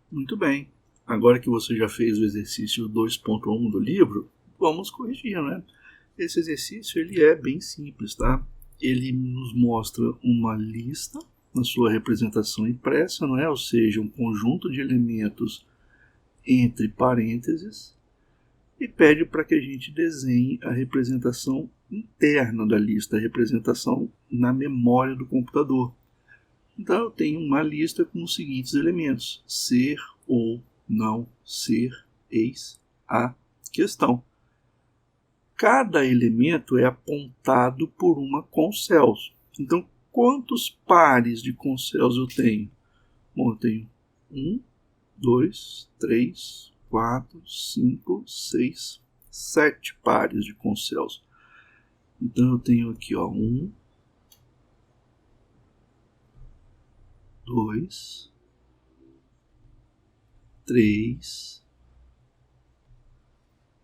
Muito bem. Agora que você já fez o exercício 2.1 do livro, vamos corrigir, né? Esse exercício ele é bem simples, tá? Ele nos mostra uma lista na sua representação impressa, não é? Ou seja, um conjunto de elementos entre parênteses, e pede para que a gente desenhe a representação interna da lista, a representação na memória do computador. Então eu tenho uma lista com os seguintes elementos: ser ou não ser, eis a questão. Cada elemento é apontado por uma concelso. Então, quantos pares de concelsos eu tenho? Bom, eu tenho 1, 2, 3, 4, 5, 6, 7 pares de concelsos. Então eu tenho aqui 1, 2, 3,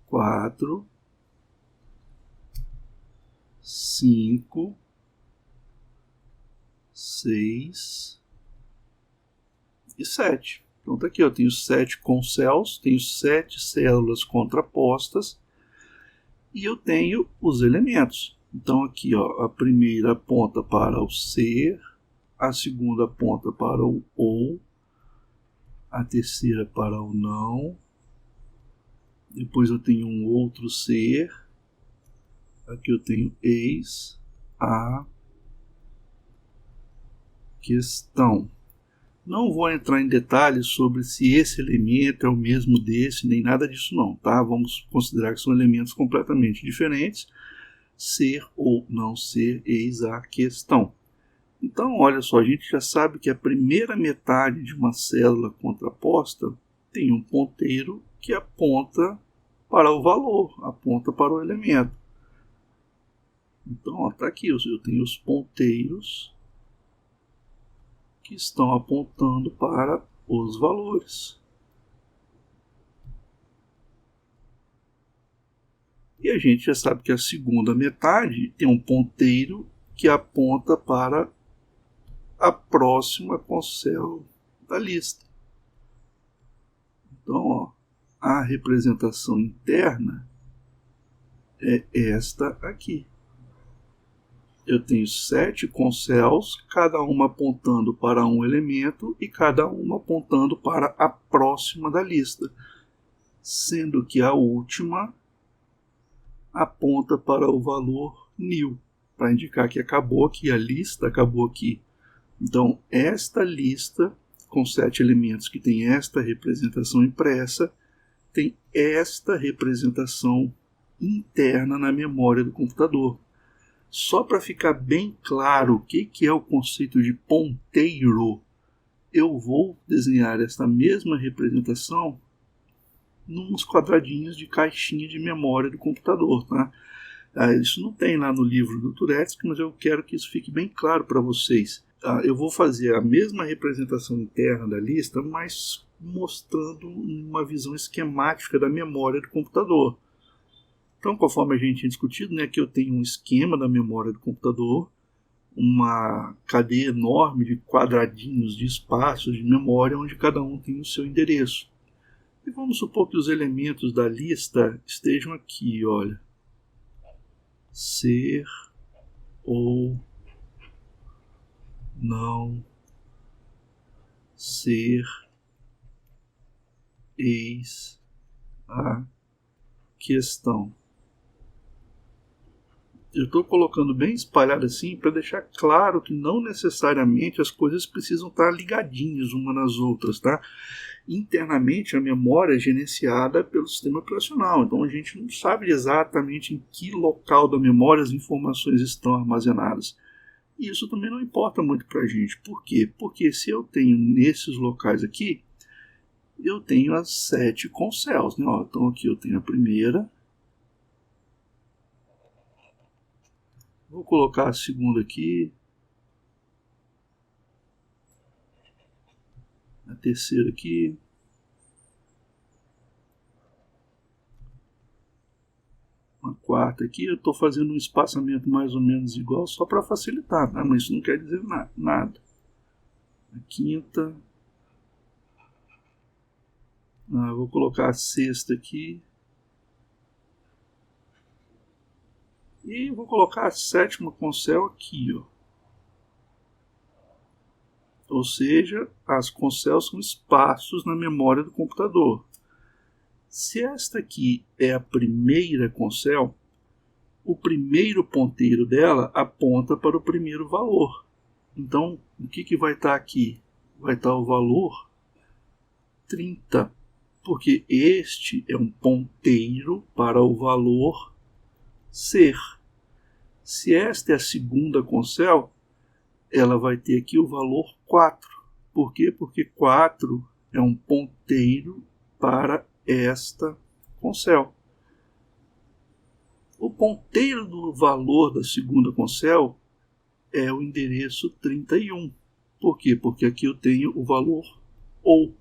4, 5, 6 e 7. Então tá aqui, eu tenho 7 concelsos, tenho 7 células contrapostas e eu tenho os elementos. Então aqui, a primeira aponta para o ser, a segunda aponta para o ou, a terceira para o não, depois eu tenho um outro ser, aqui eu tenho eis a questão. Não vou entrar em detalhes sobre se esse elemento é o mesmo desse, nem nada disso não, tá? Vamos considerar que são elementos completamente diferentes. Ser ou não ser, eis a questão. Então, olha só, a gente já sabe que a primeira metade de uma célula contraposta tem um ponteiro que aponta para o valor, aponta para o elemento. Então, está aqui, eu tenho os ponteiros que estão apontando para os valores. E a gente já sabe que a segunda metade tem um ponteiro que aponta para a próxima concelso da lista. Então, a representação interna é esta aqui. Eu tenho 7 concelsos, cada uma apontando para um elemento e cada uma apontando para a próxima da lista, sendo que a última aponta para o valor nil, para indicar que acabou aqui, a lista acabou aqui. Então, esta lista, com 7 elementos que tem esta representação impressa, tem esta representação interna na memória do computador. Só para ficar bem claro o que é o conceito de ponteiro, eu vou desenhar esta mesma representação nos quadradinhos de caixinha de memória do computador, tá? Isso não tem lá no livro do Turetsky, mas eu quero que isso fique bem claro para vocês. Eu vou fazer a mesma representação interna da lista, mas mostrando uma visão esquemática da memória do computador. Então, conforme a gente tinha discutido, né, aqui eu tenho um esquema da memória do computador, uma cadeia enorme de quadradinhos, de espaços de memória, onde cada um tem o seu endereço. E vamos supor que os elementos da lista estejam aqui, olha. Ser ou não ser, eis a questão. Eu estou colocando bem espalhado assim para deixar claro que não necessariamente as coisas precisam estar ligadinhas umas nas outras, tá? Internamente a memória é gerenciada pelo sistema operacional, então a gente não sabe exatamente em que local da memória as informações estão armazenadas. E isso também não importa muito para a gente. Por quê? Porque se eu tenho nesses locais aqui, eu tenho as 7 concelsos, né? Então aqui eu tenho a primeira. Vou colocar a segunda aqui. A terceira aqui. Uma quarta aqui. Eu estou fazendo um espaçamento mais ou menos igual só para facilitar, tá? Mas isso não quer dizer nada. A quinta. Vou colocar a sexta aqui. E vou colocar a sétima com céu aqui, ó. Ou seja, as concéus são espaços na memória do computador. Se esta aqui é a primeira concel, o primeiro ponteiro dela aponta para o primeiro valor. Então, o que vai estar aqui? Vai estar o valor 30, porque este é um ponteiro para o valor ser. Se esta é a segunda concel, ela vai ter aqui o valor 4. Por quê? Porque 4 é um ponteiro para esta concel. O ponteiro do valor da segunda concel é o endereço 31. Por quê? Porque aqui eu tenho o valor ou.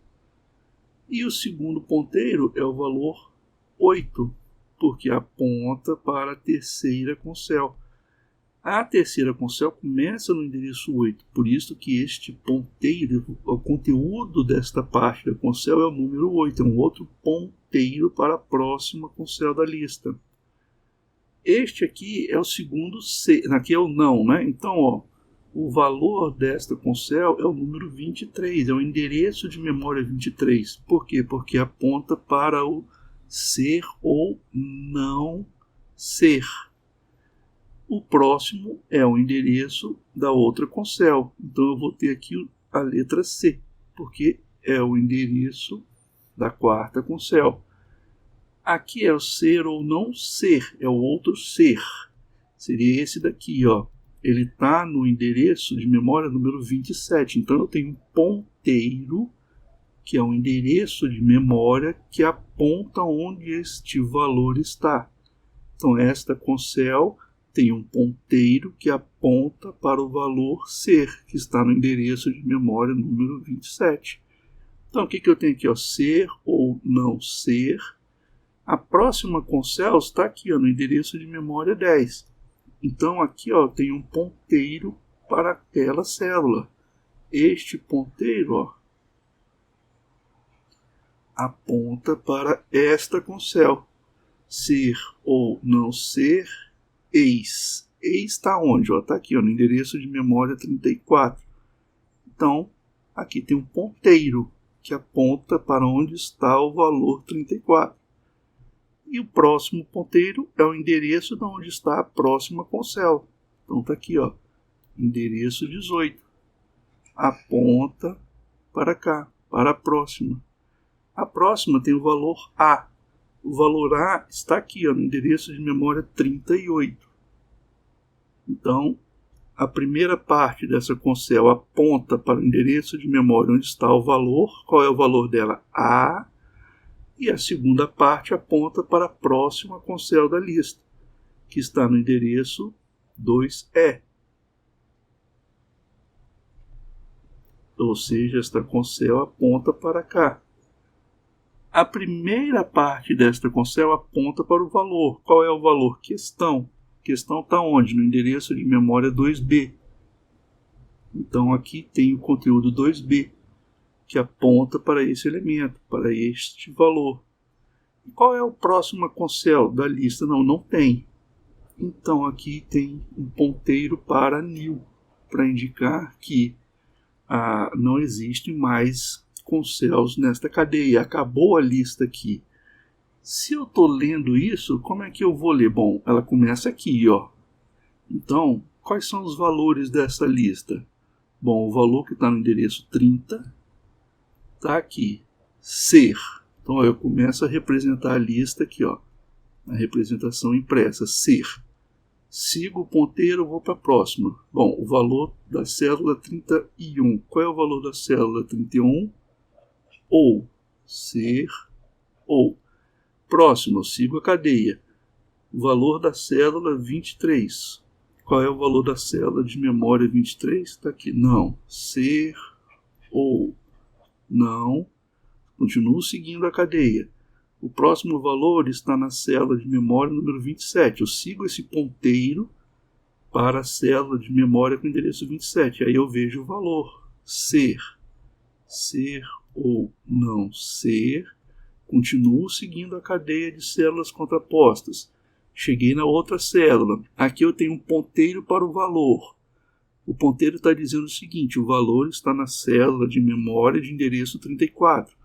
E o segundo ponteiro é o valor 8, porque aponta para a terceira concel. A terceira concel começa no endereço 8, por isso que este ponteiro, o conteúdo desta parte da concel é o número 8, é um outro ponteiro para a próxima concel da lista. Este aqui é o segundo C, aqui é o não, né? Então, ó, o valor desta concel é o número 23, é o endereço de memória 23. Por quê? Porque aponta para o ser ou não ser. O próximo é o endereço da outra concel. Então eu vou ter aqui a letra C, porque é o endereço da quarta concel. Aqui é o ser ou não ser, é o outro ser. Seria esse daqui, ó. Ele está no endereço de memória número 27. Então eu tenho um ponteiro, que é um endereço de memória que aponta onde este valor está. Então esta concel tem um ponteiro que aponta para o valor ser, que está no endereço de memória número 27. Então, o que eu tenho aqui? Ó, ser ou não ser. A próxima concel está aqui, ó, no endereço de memória 10. Então, aqui ó, tem um ponteiro para aquela célula. Este ponteiro ó, aponta para esta concel. Ser ou não ser. Eis. Eis está onde? Está aqui, ó, no endereço de memória 34. Então, aqui tem um ponteiro que aponta para onde está o valor 34. E o próximo ponteiro é o endereço de onde está a próxima concel. Então, está aqui, ó, endereço 18. Aponta para cá, para a próxima. A próxima tem o valor A. O valor A está aqui, ó, no endereço de memória 38. Então, a primeira parte dessa concel aponta para o endereço de memória onde está o valor. Qual é o valor dela? A. E a segunda parte aponta para a próxima concel da lista, que está no endereço 2E. Ou seja, esta concel aponta para cá. A primeira parte desta concel aponta para o valor. Qual é o valor? Questão. Questão está onde? No endereço de memória 2B. Então aqui tem o conteúdo 2B, que aponta para esse elemento, para este valor. E qual é a próxima concel da lista? Não tem. Então aqui tem um ponteiro para nil, para indicar que não existe mais concels nesta cadeia. Acabou a lista aqui. Se eu estou lendo isso, como é que eu vou ler? Bom, ela começa aqui, ó. Então, quais são os valores dessa lista? Bom, o valor que está no endereço 30 está aqui, ser. Então, eu começo a representar a lista aqui, ó, a representação impressa, ser. Sigo o ponteiro, vou para a próxima. Bom, o valor da célula 31. Qual é o valor da célula 31? Ou, ser, ou. Próximo, eu sigo a cadeia. O valor da célula 23. Qual é o valor da célula de memória 23? Está aqui. Não. Ser ou não. Continuo seguindo a cadeia. O próximo valor está na célula de memória número 27. Eu sigo esse ponteiro para a célula de memória com endereço 27. Aí eu vejo o valor. Ser. Ser ou não ser. Continuo seguindo a cadeia de células contrapostas. Cheguei na outra célula. Aqui eu tenho um ponteiro para o valor. O ponteiro está dizendo o seguinte: o valor está na célula de memória de endereço 34.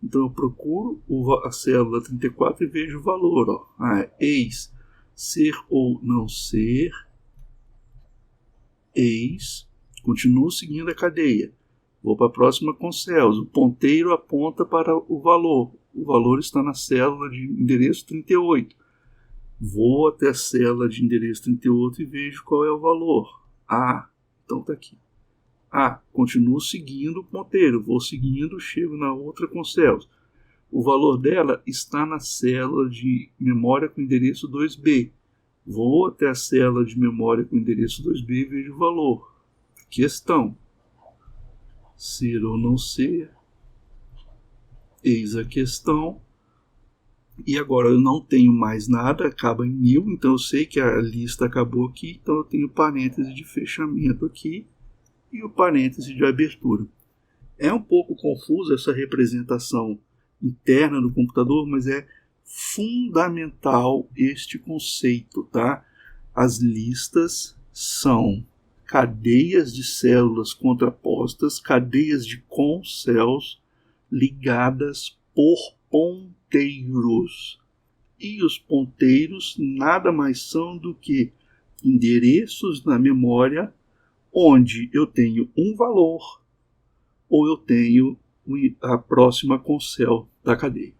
Então eu procuro a célula 34 e vejo o valor. Ó. Eis, ser ou não ser. Eis, continuo seguindo a cadeia. Vou para a próxima com céus. O ponteiro aponta para o valor. O valor está na célula de endereço 38. Vou até a célula de endereço 38 e vejo qual é o valor. Então está aqui. Continuo seguindo o ponteiro. Vou seguindo, chego na outra com céus. O valor dela está na célula de memória com endereço 2B. Vou até a célula de memória com endereço 2B e vejo o valor. Questão: ser ou não ser. Eis a questão. E agora eu não tenho mais nada, acaba em 1000, então eu sei que a lista acabou aqui, então eu tenho parêntese de fechamento aqui e o parêntese de abertura. É um pouco confuso essa representação interna do computador, mas é fundamental este conceito, tá? As listas são cadeias de células contrapostas, cadeias de concels ligadas por ponteiros. E os ponteiros nada mais são do que endereços na memória onde eu tenho um valor ou eu tenho a próxima concel da cadeia.